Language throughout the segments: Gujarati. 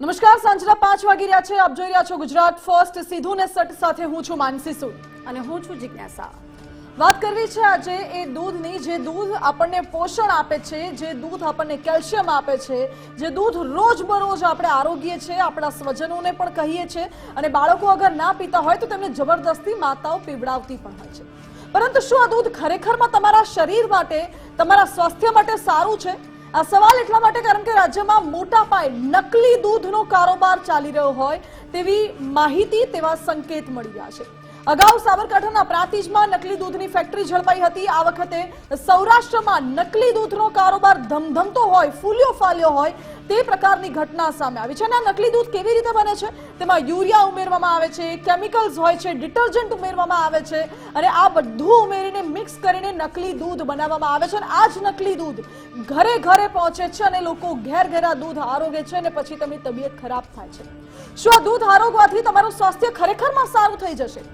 નમસ્કાર, સાંજના 5 વાગી રહ્યા છે. આપ જોઈ રહ્યા છો ગુજરાત ફર્સ્ટ. સીધું ને સટ સાથે હું છું માનસી સૂદ અને હું છું જિજ્ઞાસા. વાત કરવી છે આજે એ દૂધની, જે દૂધ આપણને પોષણ આપે છે, જે દૂધ આપણને કેલ્શિયમ આપે છે, જે દૂધ રોજબરોજ આપણે આરોગ્ય છે, આપણા સ્વજનોને પણ કહીએ છીએ અને બાળકો અગર ના પીતા હોય તો તેમને જબરદસ્તી માતાઓ પીવડાવતી પણ હોય છે. પરંતુ શું આ દૂધ ખરેખરમાં તમારા શરીર માટે, તમારા સ્વાસ્થ્ય માટે સારું છે? આ સવાલ એટલા માટે કારણ કે રાજ્યમાં મોટા પાયે નકલી દૂધનો કારોબાર ચાલી રહ્યો હોય તેવી માહિતી, તેવા સંકેત મળી રહ્યા છે. અગાઉ સાબરકાંઠાના પ્રાંતિજમાં નકલી દૂધની ફેક્ટરી ઝડપાઈ હતી. આ વખતે સૌરાષ્ટ્રમાં નકલી દૂધનો કારોબાર ધમધમતો હોય, ફૂલ્યો ફાલ્યો હોય તે પ્રકારની ઘટના સામે આવી છે. અને આ નકલી દૂધ કેવી રીતે બને છે? તેમાં યુરિયા ઉમેરવામાં આવે છે, કેમિકલ્સ હોય છે, ડિટર્જન્ટ ઉમેરવામાં આવે છે અને આ બધું ઉમેરીને મિક્સ કરીને નકલી દૂધ બનાવવામાં આવે છે. અને આ જ નકલી દૂધ ઘરે ઘરે પહોંચે છે અને લોકો ઘેર ઘેર આ દૂધ આરોગે છે અને પછી તેમની તબિયત ખરાબ થાય છે. શું આ દૂધ આરોગવાથી તમારું સ્વાસ્થ્ય ખરેખરમાં સારું થઈ જશે?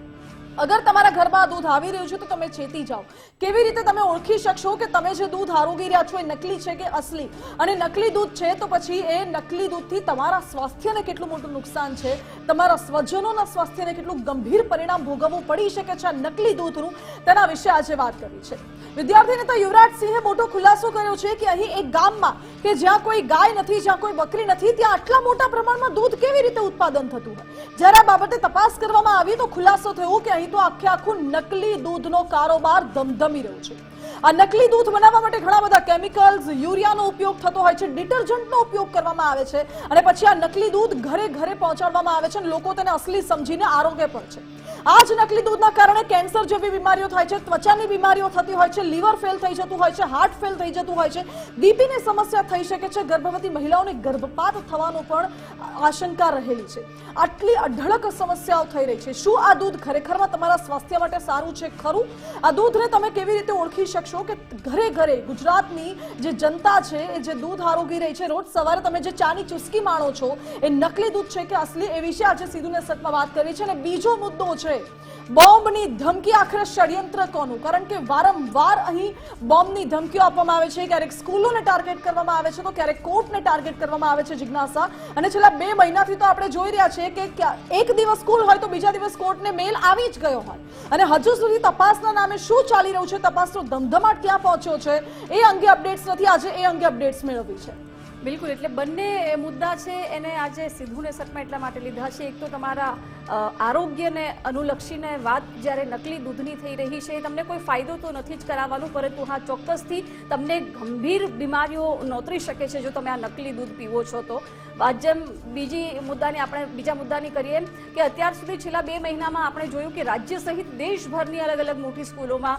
અગર તમારા ઘરમાં દૂધ આવી રહ્યું છે તો તમે ચેતી જાઓ. કેવી રીતે તમે ઓળખી શકશો કે તમે જે દૂધ આરોગી રહ્યા છો એ નકલી છે કે અસલી? અને નકલી દૂધ છે તો પછી એ નકલી દૂધથી તમારા સ્વાસ્થ્યને કેટલું મોટું નુકસાન છે, તમારા સ્વજનોના સ્વાસ્થ્યને કેટલું ગંભીર પરિણામ ભોગવવું પડી શકે છે આ નકલી દૂધનું, તેના વિશે આજે વાત કરવી છે. વિદ્યાર્થી નેતા યુવરાજસિંહે મોટો ખુલાસો કર્યો છે કે અહીં એક ગામમાં કે જ્યાં કોઈ ગાય નથી, જ્યાં કોઈ બકરી નથી, ત્યાં આટલા મોટા પ્રમાણમાં દૂધ કેવી રીતે ઉત્પાદન થતું હોય? જ્યારે આ બાબતે તપાસ કરવામાં આવી તો ખુલાસો થયો કે અહીં તો આખે આખું નકલી દૂધનો કારોબાર ધમધમી રહ્યો છે. આ નકલી દૂધ બનાવવા માટે ઘણા બધા કેમિકલ્સ, યુરિયાનો ઉપયોગ થતો હોય છે, ડિટર્જન્ટનો ઉપયોગ કરવામાં આવે છે અને પછી આ નકલી દૂધ ઘરે ઘરે પહોંચાડવામાં આવે છે અને લોકો તેને અસલી સમજીને આરોગ્ય પણ છે. આ જ નકલી દૂધના કારણે કેન્સર જેવી બીમારીઓ થાય છે, ત્વચાની બીમારીઓ થતી હોય છે, લીવર ફેલ થઈ જતું હોય છે, હાર્ટ ફેલ થઈ જતું હોય છે, બીપીની સમસ્યા થઈ શકે છે, ગર્ભવતી મહિલાઓને ગર્ભપાત થવાનો પણ આશંકા રહેલી છે. આટલી અઢળક સમસ્યાઓ થઈ રહી છે. શું આ દૂધ ખરેખરમાં તમારા સ્વાસ્થ્ય માટે સારું છે ખરું? આ દૂધને તમે કેવી રીતે ઓળખી શકશો કે ઘરે ઘરે ગુજરાતની જે જનતા છે એ જે દૂધ આરોગી રહી છે, રોજ સવારે તમે જે ચાની ચુસ્કી માણો છો એ નકલી દૂધ છે કે અસલી, એ વિશે આજે સીધું ને સટમાં વાત કરી છે. અને બીજો મુદ્દો છે બોમ્બની ધમકી. આખરે ષડયંત્ર કોનું? કારણ કે વારંવાર અહીં બોમ્બની ધમકીઓ આપવામાં આવે છે. ક્યારેક સ્કૂલોને ટાર્ગેટ કરવામાં આવે છે તો ક્યારેક કોર્ટને ટાર્ગેટ કરવામાં આવે છે. જિજ્ઞાસા, અને છેલ્લા 2 મહિનાથી તો આપણે જોઈ રહ્યા છીએ કે એક દિવસ સ્કૂલ હોય તો બીજા દિવસ કોર્ટને મેલ આવી જ ગયો હોય અને હજુ સુધી તપાસના નામે શું ચાલી રહ્યું છે, તપાસનો ધમધમાટ ક્યાં પહોંચ્યો છે એ અંગે અપડેટ્સ નથી. આજે એ અંગે અપડેટ્સ મેળવવી છે. બિલકુલ, એટલે બંને મુદ્દા છે એને આજે સીધું ને સટમાં એટલા માટે લીધા છે. એક તો તમારા આરોગ્યને અનુલક્ષીને વાત જ્યારે નકલી દૂધની થઈ રહી છે, તમને કોઈ ફાયદો તો નથી જ કરાવવાનું, પરંતુ હા ચોક્કસથી તમને ગંભીર બીમારીઓ નોતરી શકે છે જો તમે આ નકલી દૂધ પીવો છો તો. જેમ બીજા મુદ્દાની કરીએ કે અત્યાર સુધી છેલ્લા 2 મહિનામાં આપણે જોયું કે રાજ્ય સહિત દેશભરની અલગ અલગ મોટી સ્કૂલોમાં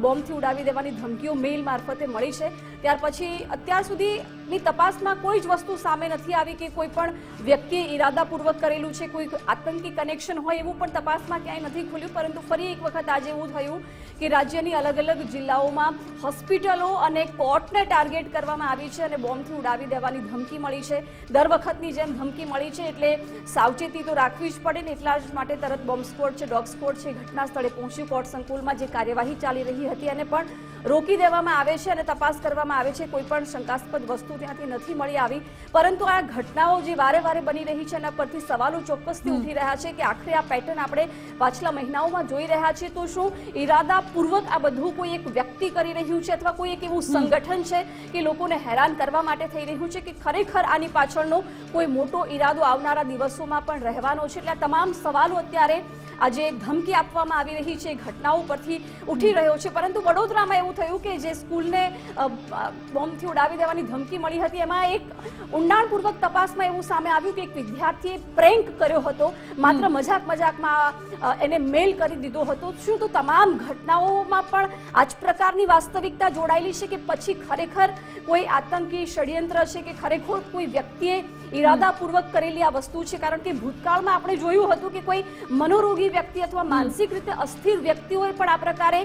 બોમ્બથી ઉડાવી દેવાની ધમકીઓ મેઇલ મારફતે મળી છે. ત્યાર પછી અત્યાર સુધીની તપાસમાં કોઈ જ વસ્તુ સામે નથી આવી કે કોઈ પણ વ્યક્તિએ ઈરાદાપૂર્વક કરેલું છે, કોઈ આતંકી કનેક્શન હોય એવું પણ તપાસમાં ક્યાંય નથી ખુલ્યું. પરંતુ ફરી એક વખત આજે એવું થયું કે રાજ્યની અલગ અલગ જિલ્લાઓમાં હોસ્પિટલો અને કોર્ટને ટાર્ગેટ કરવામાં આવી છે અને બોમ્બથી ઉડાવી દેવાની ધમકી મળી છે. દર વખતની જેમ ધમકી મળી છે એટલે સાવચેતી તો રાખવી જ પડે ને, એટલા જ માટે તરત બોમ્બ સ્ક્વોડ છે, ડોગ સ્ક્વોડ છે, ઘટના સ્થળે પહોંચ્યું. કોર્ટ સંકુલમાં જે કાર્યવાહી ચાલી રહી હતી અને પણ રોકી દેવામાં આવે છે અને તપાસ કરવામાં આવે છે. કોઈ પણ શંકાસ્પદ વસ્તુ ત્યાંથી નથી મળી આવી. પરંતુ આ ઘટનાઓ જે વારે વારે બની રહી છે એના પરથી સવાલો ચોક્કસથી ઉઠી રહ્યા છે કે આખરે આ પેટર્ન આપણે પાછલા મહિનાઓમાં જોઈ રહ્યા છીએ તો શું ઈરાદાપૂર્વક આ બધું કોઈ એક વ્યક્તિ કરી રહ્યું છે અથવા કોઈ એક એવું સંગઠન છે કે લોકોને હેરાન કરવા માટે થઈ રહ્યું છે કે ખરેખર આની પાછળનો કોઈ મોટો ઈરાદો આવનારા દિવસોમાં પણ રહેવાનો છે? એટલે આ તમામ સવાલો અત્યારે આજે ધમકી આપવામાં આવી રહી છે ઘટનાઓ પરથી ઉઠી રહ્યો છે. પરંતુ વડોદરામાં એવું થયું કે જે સ્કૂલને બોમ્બથી ઉડાવી દેવાની ધમકી મળી હતી એમાં એક ઊંડાણપૂર્વક તપાસમાં એવું સામે આવ્યું કે એક વિદ્યાર્થીએ પ્રેન્ક કર્યો હતો, માત્ર મજાકમાં એને મેલ કરી દીધો હતો. શું તો તમામ ઘટનાઓમાં પણ આ જ પ્રકારની વાસ્તવિકતા જોડાયેલી છે કે પછી ખરેખર કોઈ આતંકી ષડયંત્ર છે કે ખરેખર કોઈ વ્યક્તિએ ઈરાદાપૂર્વક કરેલી આ વસ્તુ છે? કારણ કે ભૂતકાળમાં આપણે જોયું હતું કે કોઈ મનોરોગી વ્યક્તિ અથવા માનસિક રીતે અસ્થિર વ્યક્તિઓએ પણ આ પ્રકારે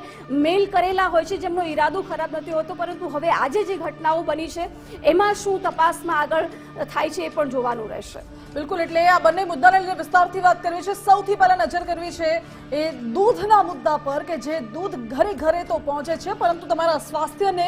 મેલ કરેલા હોય છે જેમનો ઈરાદો ખરાબ નથી હોતો. પરંતુ હવે આજે જે ઘટનાઓ બની છે એમાં શું તપાસમાં આગળ થાય છે એ પણ જોવાનું રહેશે. બિલકુલ, એટલે આ બંને મુદ્દાને લઈને વિસ્તારથી વાત કરવી છે. સૌથી પહેલા નજર કરવી છે એ દૂધના મુદ્દા પર કે જે દૂધ ઘરે ઘરે તો પહોંચે છે પરંતુ તમારા સ્વાસ્થ્યને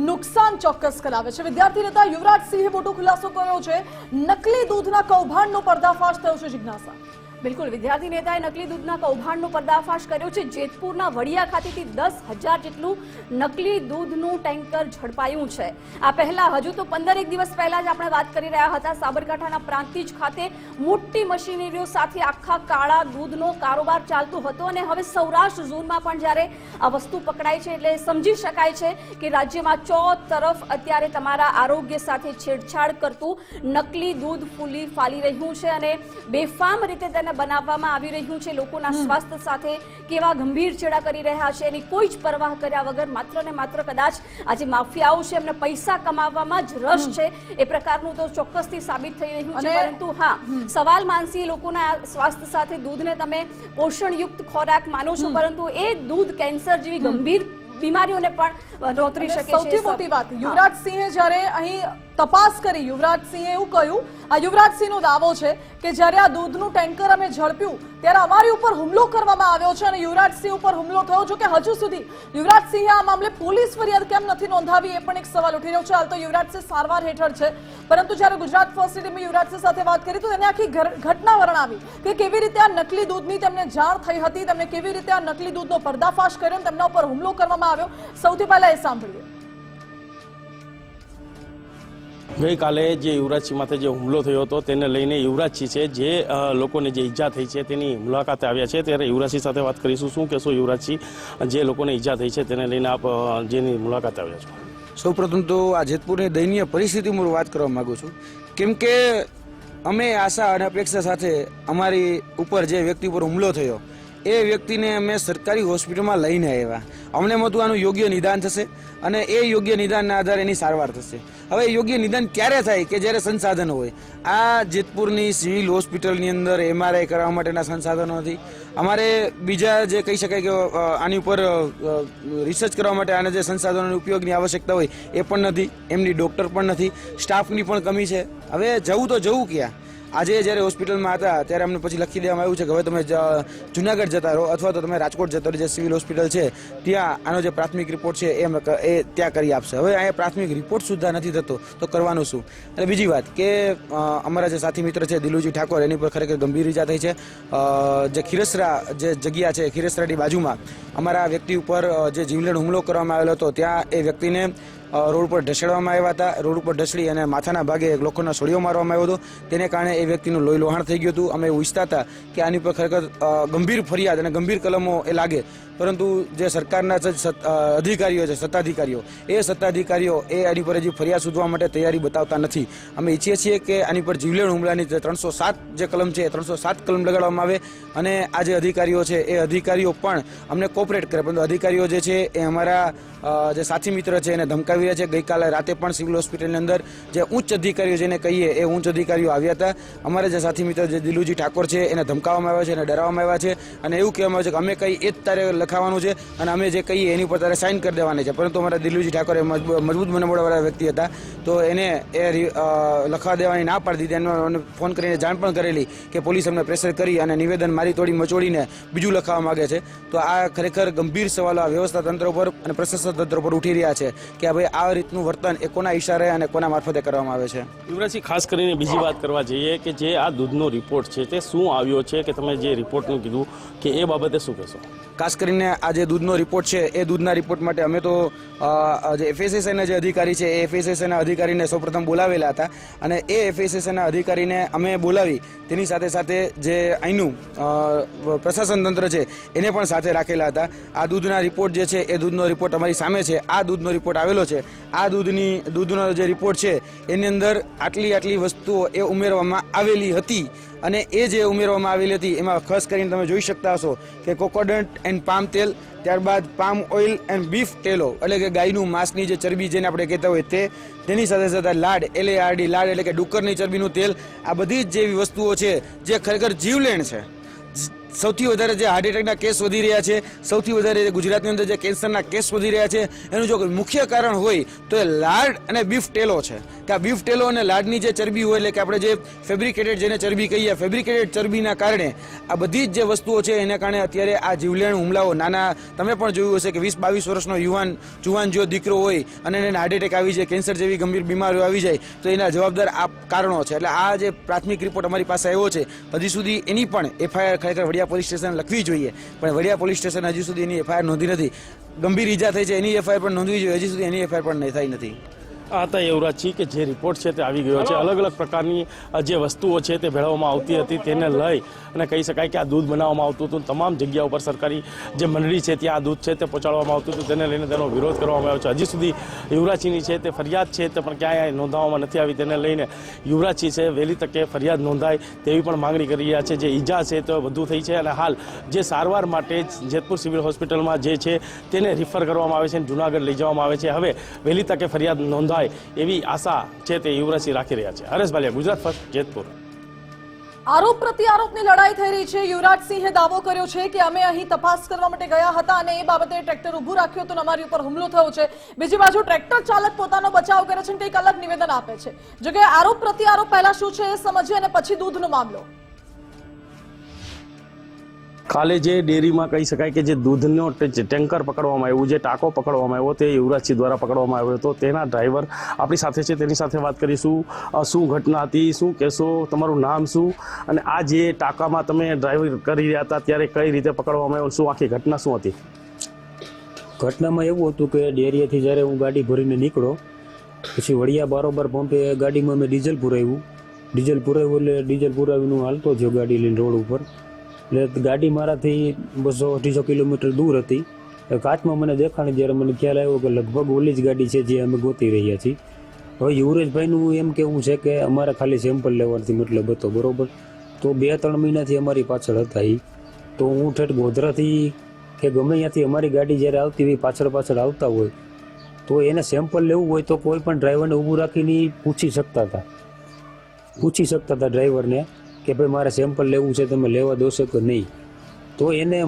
નુકસાન ચોક્કસ કરાવે છે. વિદ્યાર્થી નેતા યુવરાજસિંહે મોટો ખુલાસો કર્યો છે નકલી દૂધના કૌભાંડનો પર્દાફાશ થયો છે જિજ્ઞાસા? બિલકુલ, વિદ્યાર્થી નેતાએ નકલી દૂધના કૌભાંડનો પર્દાફાશ કર્યો છે. જેતપુરના વડિયા ખાતેથી 10,000 જેટલું નકલી દૂધનું ટેન્કર ઝડપાયું છે. આ પહેલા હજુ તો 15 દિવસ પહેલા જ આપણે વાત કરી રહ્યા હતા, સાબરકાંઠાના પ્રાંતિજ ખાતે મોટી મશીનરીઓ સાથે આખા કાળા દૂધનો કારોબાર ચાલતો હતો અને હવે સૌરાષ્ટ્ર ઝોનમાં પણ જ્યારે આ વસ્તુ પકડાય છે એટલે સમજી શકાય છે કે રાજ્યમાં તરફ અત્યારે તમારા આરોગ્ય સાથે છેડછાડ કરતું નકલી દૂધ ફૂલી ફાલી રહ્યું છે અને બેફામ રીતે તેને બનાવવામાં આવી રહ્યું છે. લોકોના સ્વાસ્થ્ય સાથે કેવા ગંભીર ચેડા કરી રહ્યા છે એની કોઈ જ પરવાહ કર્યા વગર માત્ર ને માત્ર કદાચ આજે માફિયાઓ છે એમને પૈસા કમાવવામાં જ રસ છે એ પ્રકારનું તો ચોક્કસથી સાબિત થઈ રહ્યું છે. પરંતુ હા, સવાલ માનસી લોકોના સ્વાસ્થ્ય સાથે દૂધને તમે પોષણયુક્ત ખોરાક માનો છો, પરંતુ એ દૂધ કેન્સર જેવી ગંભીર બીમારીઓને પણ રોતરી શકે છે. સૌથી મોટી વાત, યુવરાજસિંહે જ્યારે અહીં તપાસ કરી, યુવરાજસિંહે એવું કહ્યું, આ યુવરાજસિંહનો દાવો છે કે જ્યારે આ દૂધનું ટેન્કર અમે ઝડપ્યું ત્યારે અમારી ઉપર હુમલો કરવામાં આવ્યો છે અને યુવરાજસિંહ ઉપર હુમલો થયો. જો કે હજુ સુધી યુવરાજસિંહે આ મામલે પોલીસ ફરિયાદ કેમ નથી નોંધાવી એ પણ એક સવાલ ઉઠી રહ્યો છે. હાલ તો યુવરાજસિંહ સારવાર હેઠળ છે, પરંતુ જ્યારે ગુજરાત ફર્સ્ટ ટીમે યુવરાજસિંહ સાથે વાત કરી તો તેને આખી ઘટના વર્ણવી કે કેવી રીતે આ નકલી દૂધની તેમને જાણ થઈ હતી, તેમને કેવી રીતે આ નકલી દૂધનો પર્દાફાશ કર્યો અને તેમના ઉપર હુમલો કરવામાં આવ્યો. સૌથી પહેલા એ સાંભળીએ. ગઈકાલે જે યુવરાજસિંહ માથે જે હુમલો થયો હતો તેને લઈને યુવરાજસિંહ છે જે લોકોને જે ઈજા થઈ છે તેની મુલાકાતે આવ્યા છે, ત્યારે યુવરાજસિંહ સાથે વાત કરીશું. શું કહેશો યુવરાજસિંહ, જે લોકોને ઈજા થઈ છે તેને લઈને આપ જેની મુલાકાતે આવ્યા છો? સૌપ્રથમ તો આ જેતપુરની દયનીય પરિસ્થિતિ હું વાત કરવા માંગુ છું, કેમ કે અમે આશા અને અપેક્ષા સાથે અમારી ઉપર જે વ્યક્તિ ઉપર હુમલો થયો એ વ્યક્તિને અમે સરકારી હોસ્પિટલમાં લઈને આવ્યા. અમને હતું આનું યોગ્ય નિદાન થશે અને એ યોગ્ય નિદાનના આધારે એની સારવાર થશે. હવે યોગ્ય નિદાન ક્યારે થાય કે જ્યારે સંસાધનો હોય. આ જેતપુરની સિવિલ હોસ્પિટલની અંદર MRI કરવા માટેના સંસાધનો નથી. અમારે બીજા જે કહી શકાય કે આની ઉપર રિસર્ચ કરવા માટે આના જે સંસાધનોના ઉપયોગની આવશ્યકતા હોય એ પણ નથી. એમની ડૉક્ટર પણ નથી, સ્ટાફની પણ કમી છે. હવે જવું તો જવું ક્યાં? આજે જ્યારે હોસ્પિટલમાં હતા ત્યારે અમને પછી લખી દેવામાં આવ્યું છે કે હવે તમે જુનાગઢ જતા રહો અથવા તો તમે રાજકોટ જતા રહો, જે સિવિલ હોસ્પિટલ છે ત્યાં આનો જે પ્રાથમિક રિપોર્ટ છે એ ત્યાં કરી આપશે. હવે અહીંયા પ્રાથમિક રિપોર્ટ સુદ્ધા નથી થતો તો કરવાનું શું? અને બીજી વાત કે અમારા જે સાથી મિત્ર છે દિલુજી ઠાકોર, એની પર ખરેખર ગંભીર ઈજા થઈ છે. જે ખીરસરા જે જગ્યા છે, ખીરસરાની બાજુમાં અમારા વ્યક્તિ ઉપર જે જીવલેણ હુમલો કરવામાં આવેલો હતો ત્યાં એ વ્યક્તિને રોડ પર ઢસેડવામાં આવ્યા હતા. રોડ ઉપર ઢસડી અને માથાના ભાગે લોકોના સોળીઓ મારવામાં આવ્યો હતો. તેને કારણે એ વ્યક્તિનું લોહી લોહાણ થઈ ગયું હતું. અમે એવું ઈચ્છતા હતા કે આની પર ખરેખર ગંભીર ફરિયાદ અને ગંભીર કલમો એ લાગે, પરંતુ જે સરકારના અધિકારીઓ છે, સત્તાધિકારીઓ, એ સત્તાધિકારીઓ એ આની પર હજી ફરિયાદ શોધવા માટે તૈયારી બતાવતા નથી. અમે ઈચ્છીએ છીએ કે આની પર જીવલેણ હુમલાની 307 જે કલમ છે એ 307 કલમ લગાડવામાં આવે અને આ જે અધિકારીઓ છે એ અધિકારીઓ પણ અમને કોઓપરેટ કરે. પરંતુ અધિકારીઓ જે છે એ અમારા જે સાથી મિત્ર છે એને ધમકાવી રહ્યા છે. ગઈકાલે રાતે પણ સિવિલ હોસ્પિટલની અંદર જે ઉચ્ચ અધિકારીઓ જેને કહીએ એ ઉચ્ચ અધિકારીઓ આવ્યા હતા. અમારા જે સાથી મિત્ર જે દિલુજી ઠાકોર છે એને ધમકાવવામાં આવ્યા છે, એને ડરાવવામાં આવ્યા છે અને એવું કહેવામાં આવ્યું છે કે અમે કઈ એ જ તારે લખાવાનું છે અને અમે જે કહીએ એની ઉપર તારે સાઇન કરી દેવાની છે. પરંતુ અમારા દિલુજી ઠાકોર એ મજબૂત મનોબળવાળા વ્યક્તિ હતા, તો એને એ લખવા દેવાની ના પાડી દીધી. એને ફોન કરીને જાણ પણ કરેલી કે પોલીસ અમને પ્રેશર કરી અને નિવેદન મારી તોડી મચોડીને બીજું લખાવવા માંગે છે. તો આ ખરેખર ગંભીર સવાલો આ વ્યવસ્થા તંત્ર ઉપર અને પ્રશાસન તંત્ર ઉપર ઉઠી રહ્યા છે કે ભાઈ આ રીતનું વર્તન એ કોના ઈશારે અને કોના મારફતે કરવામાં આવે છે. યુવરાજસિંહ, ખાસ કરીને બીજી વાત કરવા જઈએ કે જે આ દૂધનો રિપોર્ટ છે તે શું આવ્યો છે, કે તમે જે રિપોર્ટનું કીધું કે એ બાબતે શું કહેશો? ખાસ કરીને આ જે દૂધનો રિપોર્ટ છે એ દૂધના રિપોર્ટ માટે અમે તો જે FSSAના જે અધિકારી છે એ FSSAના અધિકારીને સૌપ્રથમ બોલાવેલા હતા અને એ FSSAના અધિકારીને અમે બોલાવી તેની સાથે સાથે જે અહીંનું પ્રશાસન તંત્ર છે એને પણ સાથે રાખેલા હતા. આ દૂધના રિપોર્ટ જે છે એ દૂધનો રિપોર્ટ અમારી સામે છે. આ દૂધનો રિપોર્ટ આવેલો છે. આ દૂધનો જે રિપોર્ટ છે એની અંદર આટલી વસ્તુઓ એ ઉમેરવામાં આવેલી હતી અને એ જે ઉમેરવામાં આવેલી હતી એમાં ખાસ કરીને તમે જોઈ શકતા હશો કે કોકોનટ એન્ડ પામ તેલ, ત્યારબાદ પામ ઓઇલ એન્ડ બીફ ટેલો એટલે કે ગાયનું માંસની જે ચરબી જેને આપણે કહેતા હોય તે, તેની સાથે સાથે લાડ LARD લાડ એટલે કે ડુક્કરની ચરબીનું તેલ, આ બધી જ જેવી વસ્તુઓ છે જે ખરેખર જીવલેણ છે. સૌથી વધારે જે હાર્ટ એટેકના કેસ વધી રહ્યા છે, સૌથી વધારે ગુજરાતની અંદર જે કેન્સરના કેસ વધી રહ્યા છે, એનું જો કોઈ મુખ્ય કારણ હોય તો એ લાડ અને બીફ ટેલો છે. કે આ બીફ ટેલો અને લાડની જે ચરબી હોય, એટલે કે આપણે જે ફેબ્રિકેટેડ જેને ચરબી કહીએ, ફેબ્રિકેટેડ ચરબીના કારણે આ બધી જ જે વસ્તુઓ છે એના કારણે અત્યારે આ જીવલેણ હુમલાઓ, નાના તમે પણ જોયું હશે કે 20-22 વર્ષનો જુવાન જો દીકરો હોય અને એને હાર્ટ એટેક આવી જાય, કેન્સર જેવી ગંભીર બીમારીઓ આવી જાય તો એના જવાબદાર આ કારણો છે. એટલે આ જે પ્રાથમિક રિપોર્ટ અમારી પાસે આવ્યો છે, હજી સુધી એની પણ એફઆઈઆર ખરેખર વડિયા પોલીસ સ્ટેશન લખવી જોઈએ, પણ વડિયા પોલીસ સ્ટેશન હજી સુધી એની એફઆઈઆર નોંધી નથી. ગંભીર ઈજા થઈ છે એની એફઆઈઆર પણ નોંધવી જોઈએ, હજી સુધી એની એફઆઈઆર પણ થઈ નથી. આ હતા યુવરાજજી કે જે રિપોર્ટ છે તે આવી ગયો છે. અલગ અલગ પ્રકારની જે વસ્તુઓ છે તે ભેળવવામાં આવતી હતી, તેને લઈ અને કહી શકાય કે આ દૂધ બનાવવામાં આવતું હતું. તમામ જગ્યા ઉપર સરકારી જે મંડળી છે ત્યાં આ દૂધ છે તે પહોંચાડવામાં આવતું હતું, તેને લઈને તેનો વિરોધ કરવામાં આવ્યો છે. હજી સુધી યુવરાજજીની છે તે ફરિયાદ છે તે પણ ક્યાંય નોંધાવવામાં નથી આવી, તેને લઈને યુવરાજજી છે વહેલી તકે ફરિયાદ નોંધાય તેવી પણ માંગણી કરી રહ્યા છે. જે ઈજા છે તે વધુ થઈ છે અને હાલ જે સારવાર માટે જેતપુર સિવિલ હોસ્પિટલમાં જે છે તેને રિફર કરવામાં આવે છે અને જૂનાગઢ લઈ જવામાં આવે છે. હવે વહેલી તકે ફરિયાદ નોંધાય એવી આશા છે તે યુવરાજસિંહ રાખી રહ્યા છે. હરેશ ભાલિયા, ગુજરાત ફર્સ્ટ, જેતપુર. આરોપ પ્રત્યારોપની લડાઈ થઈ રહી છે. યુવરાજસિંહે દાવો કર્યો છે કે અમે અહીં તપાસ કરવા માટે ગયા હતા અને એ બાબતે ટ્રેક્ટર ઊભું રાખ્યું હતું અને અમારી ઉપર હુમલો થયો છે. બીજી બાજુ ટ્રેક્ટર ચાલક પોતાનો બચાવ કરે છે અને કંઈક અલગ નિવેદન આપે છે. જો કે આરોપ પ્રત્યારોપ પહેલા શું છે એ સમજીએ અને પછી દૂધનો મામલો. કાલે જે ડેરીમાં કહી શકાય કે જે દૂધનો ટેન્કર પકડવામાં આવ્યું, જે ટાંકો પકડવામાં આવ્યો તે યુવરાજસિંહ દ્વારા પકડવામાં આવ્યો હતો. તેના ડ્રાઈવર આપણી સાથે છે, તેની સાથે વાત કરીશું. શું ઘટના હતી, શું કહેશો, તમારું નામ શું, અને આ જે ટાંકામાં તમે ડ્રાઈવર કરી રહ્યા હતા ત્યારે કઈ રીતે પકડવામાં આવ્યો, શું આખી ઘટના શું હતી? ઘટનામાં એવું હતું કે ડેરીએથી જ્યારે હું ગાડી ભરીને નીકળ્યો પછી વડિયા બારોબાર પંપે ગાડીમાં મેં ડીઝલ પુરાવ્યું એટલે ડીઝલ પુરાવીને હું હાલતો થયો ગાડી લઈને રોડ ઉપર. એટલે ગાડી મારાથી 200-250 કિલોમીટર દૂર હતી. કાચમાં મને દેખાણી જ્યારે મને ખ્યાલ આવ્યો કે લગભગ ઓલી જ ગાડી છે જે અમે ગોતી રહ્યા છીએ. હવે યુવરાજભાઈનું એમ કહેવું છે કે અમારે ખાલી સેમ્પલ લેવાથી મતલબ હતો, બરાબર. તો 2-3 મહિનાથી અમારી પાછળ હતા એ. તો હું ઠેઠ ગોધરાથી કે ગમે ત્યાંથી અમારી ગાડી જ્યારે આવતી હોય પાછળ આવતા હોય તો એને સેમ્પલ લેવું હોય તો કોઈ પણ ડ્રાઈવરને ઊભું રાખીને પૂછી શકતા હતા ડ્રાઈવરને કે ભાઈ મારે સેમ્પલ લેવું છે, તમે લેવા દોશો કે નહીં. તો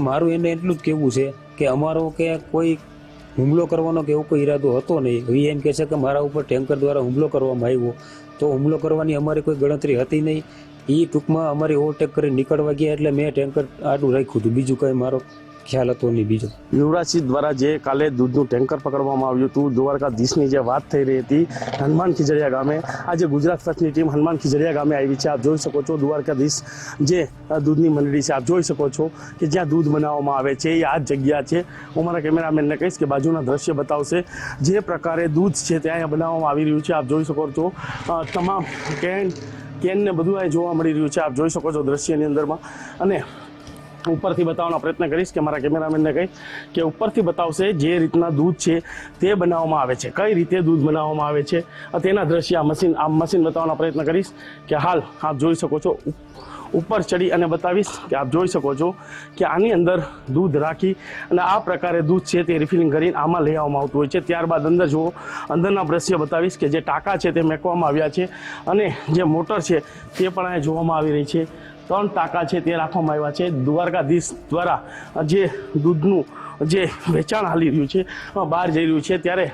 મારું એટલું જ કહેવું છે કે અમારો કે કોઈ હુમલો કરવાનો કે એવો કોઈ ઈરાદો હતો નહીં. એ એમ કહે છે કે મારા ઉપર ટેન્કર દ્વારા હુમલો કરવામાં આવ્યો, તો હુમલો કરવાની અમારી કોઈ ગણતરી હતી નહીં. એ ટૂંકમાં અમારી ઓવરટેક કરી નીકળવા ગયા એટલે મેં ટેન્કર આડું રાખ્યું હતું, બીજું કંઈ મારો ખ્યાલ હતો નહીં બીજો. યુવરાજસિંહ દ્વારા જે કાલે દૂધનું ટેન્કર પકડવામાં આવ્યું હતું, દ્વારકાધીશની જે વાત થઈ રહી હતી હનુમાન ખીજડીયા ગામે, આજે ગુજરાત ફર્સ્ટની ટીમ હનુમાન ખીજડીયા ગામે આવી છે. આપ જોઈ શકો છો દ્વારકાધીશ જે દૂધની મંડળી છે, આપ જોઈ શકો છો કે જ્યાં દૂધ બનાવવામાં આવે છે એ આ જ જગ્યા છે. હું મારા કેમેરામેનને કહીશ કે બાજુના દ્રશ્ય બતાવશે જે પ્રકારે દૂધ છે તે અહીંયા બનાવવામાં આવી રહ્યું છે. આપ જોઈ શકો છો તમામ કેન ને બધું અહીં જોવા મળી રહ્યું છે. આપ જોઈ શકો છો દ્રશ્યની અંદરમાં. અને ઉપરથી બતાવવાનો પ્રયત્ન કરીશ કે મારા કેમેરામેનને કહી કે ઉપરથી બતાવશે જે રીતના દૂધ છે તે બનાવવામાં આવે છે, કઈ રીતે દૂધ બનાવવામાં આવે છે તેના દ્રશ્ય આ મશીન બતાવવાનો પ્રયત્ન કરીશ કે હાલ આપ જોઈ શકો છો. ઉપર ચડી અને બતાવીશ કે આપ જોઈ શકો છો કે આની અંદર દૂધ રાખી અને આ પ્રકારે દૂધ છે તે રિફિલિંગ કરીને આમાં લઈ આવવામાં આવતું હોય છે. ત્યારબાદ અંદર જુઓ, અંદરના દ્રશ્ય બતાવીશ કે જે ટાંકા છે તે મેકવામાં આવ્યા છે અને જે મોટર છે તે પણ અહીંયા જોવામાં આવી રહી છે. 3 ટાંકા છે તે રાખવામાં આવ્યા છે. દ્વારકાધીશ દ્વારા જે દૂધનું જે વેચાણ હાલી રહ્યું છે, બહાર જઈ રહ્યું છે, ત્યારે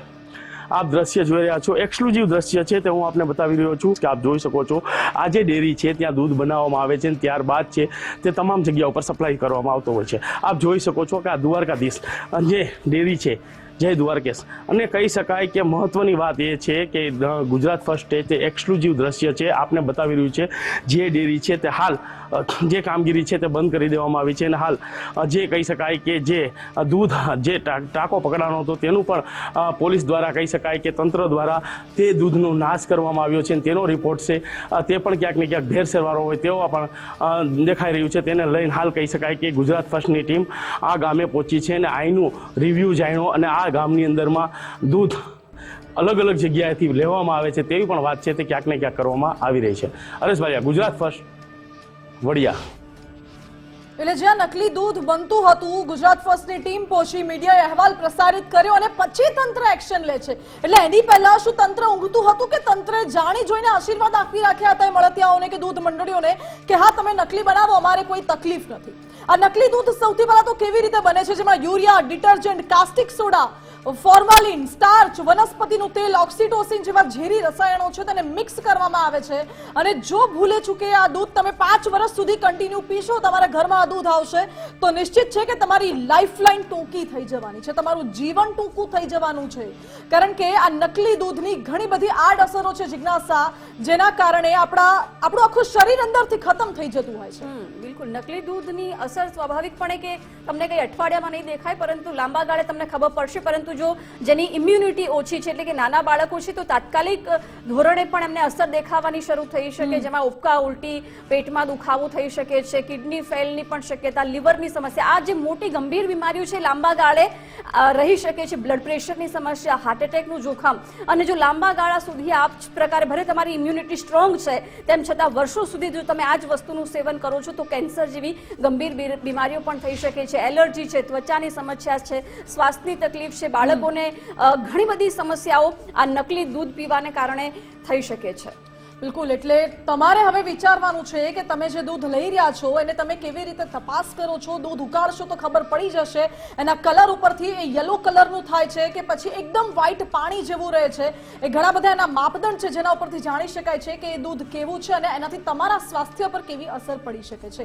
આપ દ્રશ્ય જોઈ રહ્યા છો. એક્સક્લુઝિવ દ્રશ્ય છે તે હું આપને બતાવી રહ્યો છું કે આપ જોઈ શકો છો આ જે ડેરી છે ત્યાં દૂધ બનાવવામાં આવે છે અને ત્યારબાદ છે તે તમામ જગ્યા ઉપર સપ્લાય કરવામાં આવતો હોય છે. આપ જોઈ શકો છો કે આ દ્વારકાધીશ જે ડેરી છે, જય દ્વારકેશ. અને કહી શકાય કે મહત્વની વાત એ છે કે ગુજરાત ફર્સ્ટ તે એક્સક્લુઝિવ દ્રશ્ય છે આપને બતાવી રહ્યું છે. જે ડેરી છે તે હાલ જે કામગીરી છે તે બંધ કરી દેવામાં આવી છે અને હાલ જે કહી શકાય કે જે દૂધ જે ટાંકો પકડાનો હતો તેનું પણ પોલીસ દ્વારા કહી શકાય કે તંત્ર દ્વારા તે દૂધનો નાશ કરવામાં આવ્યો છે અને તેનો રિપોર્ટ છે તે પણ ક્યાંક ને ક્યાંક ભેરસેળવાળો હોય તેવો પણ દેખાઈ રહ્યું છે. તેને લઈને હાલ કહી શકાય કે ગુજરાત ફર્સ્ટની ટીમ આ ગામે પહોંચી છે અને આનું રિવ્યૂ જાણ્યો અને આ ગામની અંદરમાં દૂધ અલગ અલગ જગ્યાએથી લેવામાં આવે છે તેવી પણ વાત છે તે ક્યાંક ને ક્યાંક કરવામાં આવી રહી છે. હરેશ ભાલિયા, ગુજરાત ફર્સ્ટ, વડિયા. એટલે જ્યાં નકલી દૂધ બનતું હતું, ગુજરાત ફર્સ્ટની ટીમ પહોંચી, મીડિયાએ અહેવાલ પ્રસારિત કર્યો અને પછી તંત્ર એક્શન લે છે. એટલે એની પહેલા શું તંત્ર ઊંઘતું હતું કે તંત્રે જાણી જોઈને આશીર્વાદ આપી રાખ્યા હતા મળતિયાઓને કે દૂધ મંડળીઓને કે હા તમે નકલી બનાવો, અમારે કોઈ તકલીફ નથી? આ નકલી દૂધ સૌથી પહેલા તો કેવી રીતે બને છે, જેમાં urea, detergent, caustic soda, formalin, starch, વનસ્પતિનું તેલ, ઓક્સિટોસિન જેવા ઝેરી રસાયણો છે તેને મિક્સ કરવામાં આવે છે અને જો ભૂલે ચૂકે આ દૂધ તમે 5 વર્ષ સુધી કન્ટિન્યુ પીશો, તમારા ઘરમાં આ દૂધ આવશે તો નિશ્ચિત છે કે તમારી લાઈફલાઈન ટૂંકી થઈ જવાની છે, તમારું જીવન ટૂંકું થઈ જવાનું છે. કારણ કે આ નકલી દૂધની ઘણી બધી આડઅસરો છે જિજ્ઞાસા, જેના કારણે આપણું આખું શરીર અંદરથી ખતમ થઈ જતું હોય છે. બિલકુલ નકલી દૂધની અસર સ્વાભાવિકપણે કે તમને કઈ અઠવાડિયામાં નહીં દેખાય, પરંતુ લાંબા ગાળે તમને ખબર પડશે. પરંતુ જો જેની ઇમ્યુનિટી ઓછી છે, એટલે કે નાના બાળકો છે, તો તાત્કાલિક ધોરણે પણ એમને અસર દેખાવાની શરૂ થઈ શકે, જેમાં ઉબકા, ઉલટી, પેટમાં દુખાવો થઈ શકે છે, કિડની ફેલની પણ શક્યતા, લીવરની સમસ્યા, આ જે મોટી ગંભીર બીમારીઓ છે લાંબા ગાળે રહી શકે છે. બ્લડ પ્રેશરની સમસ્યા, હાર્ટ એટેકનું જોખમ, અને જો લાંબા ગાળા સુધી આ જ પ્રકારે ભલે તમારી ઇમ્યુનિટી સ્ટ્રોંગ છે તેમ છતાં વર્ષો સુધી જો તમે આ જ વસ્તુનું સેવન કરો છો તો કેન્સર જેવી ગંભીર બીમારીઓ પણ થઈ શકે છે. એલર્જી છે, ત્વચાની સમસ્યા છે, શ્વાસની તકલીફ છે, બાળકોને ઘણી બધી સમસ્યાઓ આ નકલી દૂધ પીવાને કારણે થઈ શકે છે. બિલકુલ, એટલે તમારે હવે વિચારવાનું છે કે તમે જે દૂધ લઈ રહ્યા છો એને તમે કેવી રીતે તપાસ કરો છો. દૂધ ઉકાળશો તો ખબર પડી જશે એના કલર ઉપરથી એ યલો કલરનું થાય છે કે પછી એકદમ વ્હાઈટ પાણી જેવું રહે છે. એ ઘણા બધા એના માપદંડ છે જેના ઉપરથી જાણી શકાય છે કે એ દૂધ કેવું છે અને એનાથી તમારા સ્વાસ્થ્ય પર કેવી અસર પડી શકે છે.